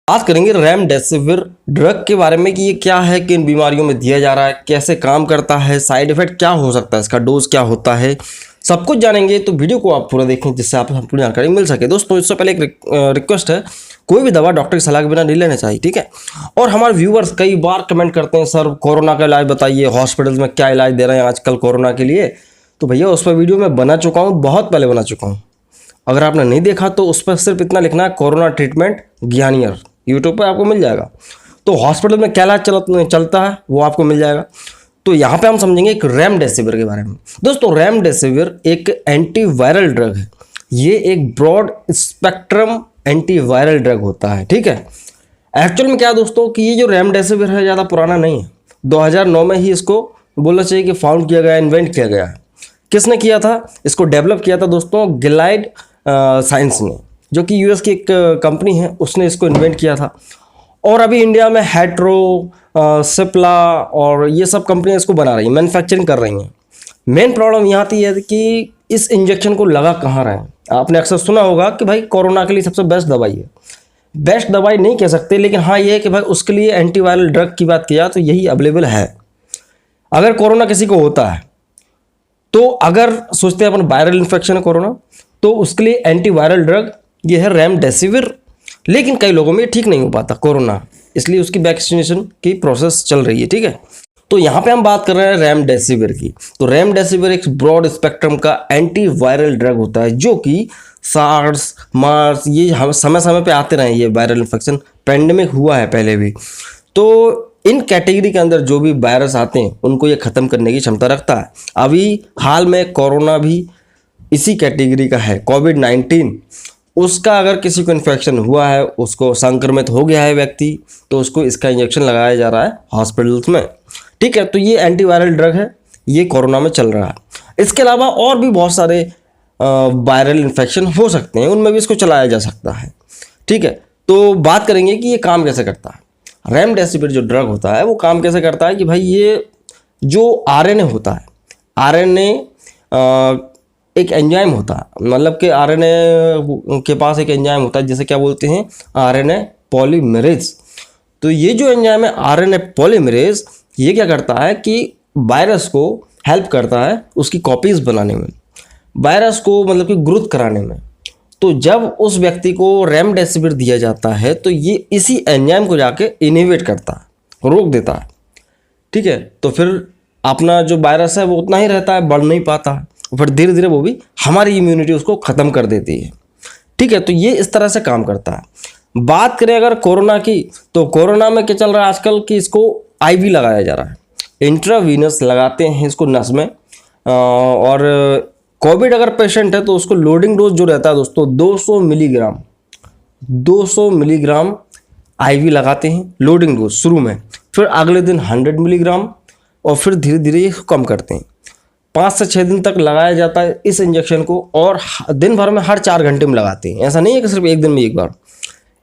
बात करेंगे remdesivir drug के बारे में कि ये क्या है, किन बीमारियों में दिया जा रहा है, कैसे काम करता है, साइड इफेक्ट क्या हो सकता है, इसका डोज क्या होता है, सब कुछ जानेंगे। तो वीडियो को आप पूरा देखें जिससे आप संपूर्ण जानकारी मिल सके। दोस्तों इससे पहले एक रिक्वेस्ट है, कोई भी दवा डॉक्टर की सलाह के बिना नहीं लेना चाहिए, ठीक है। और हमारे व्यूवर्स कई बार कमेंट करते हैं, सर कोरोना का इलाज बताइए, हॉस्पिटल्स में क्या इलाज दे रहे हैं आजकल कोरोना के लिए। तो भैया उस पर वीडियो मैं बना चुका हूँ, बहुत पहले बना चुका हूँ। अगर आपने नहीं देखा तो उस पर सिर्फ इतना लिखना है, कोरोना ट्रीटमेंट ज्ञानियर, यूट्यूब पे आपको मिल जाएगा। तो हॉस्पिटल में क्या इलाज चलता है वो आपको मिल जाएगा। तो यहाँ पे हम समझेंगे एक रेमडेसिविर के बारे में। दोस्तों रेमडेसिविर एक एंटीवायरल ड्रग है। ये एक ब्रॉड स्पेक्ट्रम एंटीवायरल ड्रग होता है, ठीक है। एक्चुअल में क्या दोस्तों कि ये जो रेमडेसिविर है ज़्यादा पुराना नहीं है, 2009 में ही इसको बोलना चाहिए कि फाउंड किया गया, इन्वेंट किया गया है। किसने किया था इसको, डेवलप किया था दोस्तों गिलाइड साइंस ने, जो कि यूएस की एक कंपनी है, उसने इसको इन्वेंट किया था। और अभी इंडिया में हेट्रो, सिप्ला और ये सब कंपनियां इसको बना रही हैं, मैन्युफैक्चरिंग कर रही हैं। मेन प्रॉब्लम यहाँ आती है कि इस इंजेक्शन को लगा कहाँ रहे हैं। आपने अक्सर सुना होगा कि भाई कोरोना के लिए सबसे बेस्ट दवाई है, बेस्ट दवाई नहीं कह सकते, लेकिन हाँ ये है कि भाई उसके लिए एंटीवायरल ड्रग की बात किया तो यही अवेलेबल है। अगर कोरोना किसी को होता है तो अगर सोचते हैं अपन वायरल इन्फेक्शन है कोरोना, तो उसके लिए एंटीवायरल ड्रग ये है रेमडेसिविर। लेकिन कई लोगों में ठीक नहीं हो पाता कोरोना, इसलिए उसकी वैक्सीनेशन की प्रोसेस चल रही है, ठीक है। तो यहाँ पे हम बात कर रहे हैं रेमडेसिविर की। तो रेमडेसिविर एक ब्रॉड स्पेक्ट्रम का एंटीवायरल ड्रग होता है, जो कि सार्स, मार्स, ये हम समय समय पे आते रहे, ये वायरल इन्फेक्शन पेंडेमिक हुआ है पहले भी। तो इन कैटेगरी के अंदर जो भी वायरस आते हैं उनको ये ख़त्म करने की क्षमता रखता है। अभी हाल में कोरोना भी इसी कैटेगरी का है, कोविड-19। उसका अगर किसी को इन्फेक्शन हुआ है, उसको संक्रमित हो गया है व्यक्ति, तो उसको इसका इंजेक्शन लगाया जा रहा है हॉस्पिटल्स में, ठीक है। तो ये एंटीवायरल ड्रग है, ये कोरोना में चल रहा है। इसके अलावा और भी बहुत सारे वायरल इन्फेक्शन हो सकते हैं, उनमें भी इसको चलाया जा सकता है, ठीक है। तो बात करेंगे कि ये काम कैसे करता है। रेमडेसिविर जो ड्रग होता है वो काम कैसे करता है कि भाई ये जो आरएनए होता है, आरएनए एक एंजाइम होता है, मतलब कि आरएनए के पास एक एंजाइम होता है जिसे क्या बोलते हैं, आरएनए पॉलीमरेज। तो ये जो एंजाइम है आरएनए पॉलीमरेज, ये क्या करता है कि वायरस को हेल्प करता है उसकी कॉपीज बनाने में, वायरस को मतलब कि ग्रोथ कराने में। तो जब उस व्यक्ति को रेमडेसिविर दिया जाता है तो ये इसी एंजाइम को जाके इनहिबिट करता है, रोक देता है, ठीक है। तो फिर अपना जो वायरस है वो उतना ही रहता है, बढ़ नहीं पाता है, फिर धीरे धीरे वो भी हमारी इम्यूनिटी उसको ख़त्म कर देती है, ठीक है। तो ये इस तरह से काम करता है। बात करें अगर कोरोना की, तो कोरोना में क्या चल रहा है आजकल कि इसको आईवी लगाया जा रहा है, इंट्रावीनस लगाते हैं इसको नस में। और कोविड अगर पेशेंट है तो उसको लोडिंग डोज जो रहता है दोस्तों 200 मिलीग्राम आईवी लगाते हैं लोडिंग डोज शुरू में, फिर अगले दिन 100 मिलीग्राम, और फिर धीरे धीरे ये कम करते हैं। 5 से 6 दिन तक लगाया जाता है इस इंजेक्शन को, और दिन भर में हर 4 घंटे में लगाते हैं। ऐसा नहीं है कि सिर्फ एक दिन में एक बार,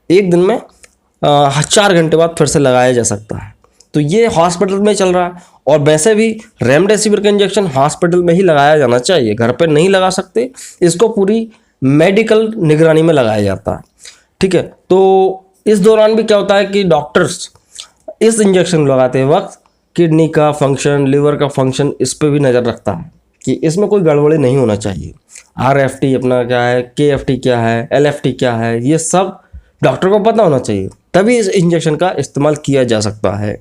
एक दिन में 4 घंटे बाद फिर से लगाया जा सकता है। तो ये हॉस्पिटल में चल रहा है। और वैसे भी रेमडेसिविर का इंजेक्शन हॉस्पिटल में ही लगाया जाना चाहिए, घर पर नहीं लगा सकते, इसको पूरी मेडिकल निगरानी में लगाया जाता है, ठीक है। तो इस दौरान भी क्या होता है कि डॉक्टर्स इस इंजेक्शन लगाते वक्त किडनी का फंक्शन, लिवर का फंक्शन, इस पर भी नज़र रखता है कि इसमें कोई गड़बड़ी नहीं होना चाहिए। RFT अपना क्या है, KFT क्या है, LFT क्या है, ये सब डॉक्टर को पता होना चाहिए, तभी इस इंजेक्शन का इस्तेमाल किया जा सकता है,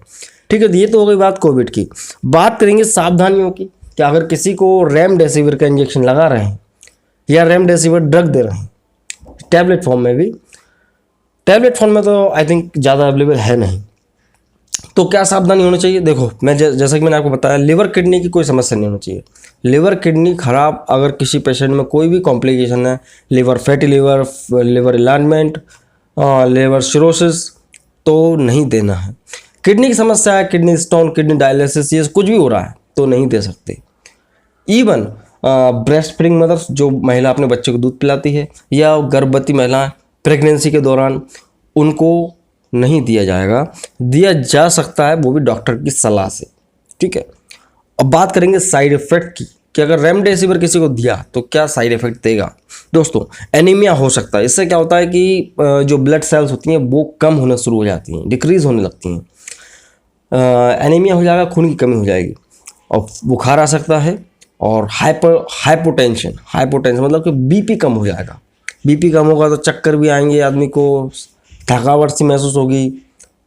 ठीक है। ये तो हो गई बात कोविड की। बात करेंगे सावधानियों की कि अगर किसी को रेमडेसिविर का इंजेक्शन लगा रहे हैं या रेमडेसिविर ड्रग दे रहे हैं टैबलेट फॉर्म में भी, टैबलेट फॉर्म में तो आई थिंक ज़्यादा अवेलेबल है नहीं, तो क्या सावधानी होनी चाहिए। देखो मैं जैसा कि मैंने आपको बताया, लिवर किडनी की कोई समस्या नहीं होनी चाहिए। लिवर किडनी खराब अगर किसी पेशेंट में कोई भी कॉम्प्लिकेशन है, liver fatty liver, liver alignment, liver cirrhosis, तो नहीं देना है। किडनी की समस्या है, किडनी स्टोन, किडनी डायलिसिस, ये कुछ भी हो रहा है तो नहीं दे सकते। इवन ब्रेस्ट फीडिंग मदर्स, जो महिला अपने बच्चे को दूध पिलाती है, या गर्भवती महिलाएं प्रेगनेंसी के दौरान, उनको नहीं दिया जाएगा। दिया जा सकता है वो भी डॉक्टर की सलाह से, ठीक है। अब बात करेंगे साइड इफ़ेक्ट की कि अगर रेमडेसिविर किसी को दिया तो क्या साइड इफेक्ट देगा। दोस्तों एनीमिया हो सकता है। इससे क्या होता है कि जो ब्लड सेल्स होती हैं वो कम होना शुरू हो जाती हैं, डिक्रीज होने लगती हैं। एनीमिया हो जाएगा, खून की कमी हो जाएगी और बुखार आ सकता है। और हाइपोटेंशन मतलब कि बीपी कम हो जाएगा। बीपी कम होगा तो चक्कर भी आएंगे, आदमी को थकावट सी महसूस होगी,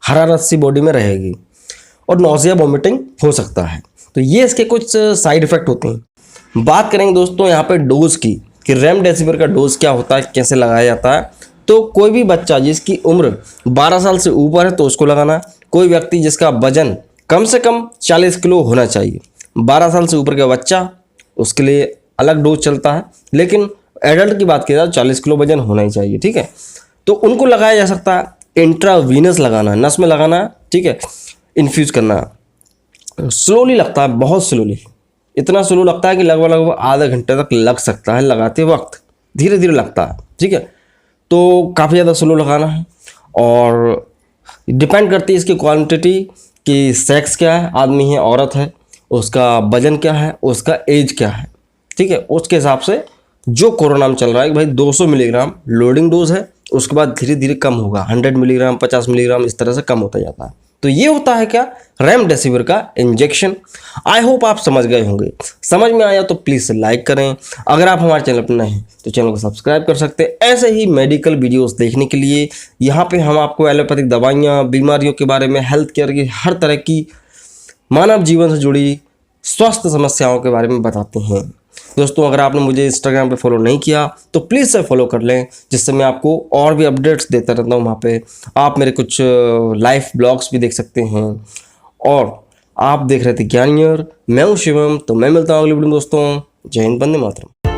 हरारत सी बॉडी में रहेगी और नौसिया वॉमिटिंग हो सकता है। तो ये इसके कुछ साइड इफ़ेक्ट होते हैं। बात करेंगे दोस्तों यहाँ पे डोज की कि रेमडेसिविर का डोज क्या होता है, कैसे लगाया जाता है। तो कोई भी बच्चा जिसकी उम्र 12 साल से ऊपर है तो उसको लगाना। कोई व्यक्ति जिसका वजन कम से कम 40 किलो होना चाहिए, 12 साल से ऊपर का बच्चा, उसके लिए अलग डोज चलता है। लेकिन एडल्ट की बात की जाए तो 40 किलो वजन होना ही चाहिए, ठीक है। तो उनको लगाया जा सकता है। इंट्रावीनस लगाना है, नस में लगाना है, ठीक है। इन्फ्यूज़ करना है। स्लोली लगता है, बहुत स्लोली, इतना स्लो लगता है कि लगभग आधे घंटे तक लग सकता है लगाते वक्त, धीरे धीरे लगता है, ठीक है। तो काफ़ी ज़्यादा स्लो लगाना है और डिपेंड करती है इसकी क्वांटिटी कि सेक्स क्या है, आदमी है औरत है, उसका वजन क्या है, उसका एज क्या है, ठीक है। उसके हिसाब से जो कोरोना में चल रहा है कि भाई 200 मिलीग्राम लोडिंग डोज है, उसके बाद धीरे धीरे कम होगा, 100 मिलीग्राम 50 मिलीग्राम इस तरह से कम होता जाता है। तो ये होता है क्या, रेमडेसिविर का इंजेक्शन। आई होप आप समझ गए होंगे। समझ में आया तो प्लीज़ लाइक करें। अगर आप हमारे चैनल पर नए हैं तो चैनल को सब्सक्राइब कर सकते हैं ऐसे ही मेडिकल वीडियोस देखने के लिए। यहाँ पे हम आपको एलोपैथिक दवाइयाँ, बीमारियों के बारे में, हेल्थ केयर की हर तरह की मानव जीवन से जुड़ी स्वास्थ्य समस्याओं के बारे में बताते हैं। दोस्तों अगर आपने मुझे इंस्टाग्राम पे फॉलो नहीं किया तो प्लीज़ से फॉलो कर लें, जिससे मैं आपको और भी अपडेट्स देता रहता हूँ। वहाँ पे आप मेरे कुछ लाइव ब्लॉग्स भी देख सकते हैं। और आप देख रहे थे ज्ञानियर, मैं हूँ शिवम। तो मैं मिलता हूँ अगली वीडियो में दोस्तों। जय हिंद, वंदे मातरम।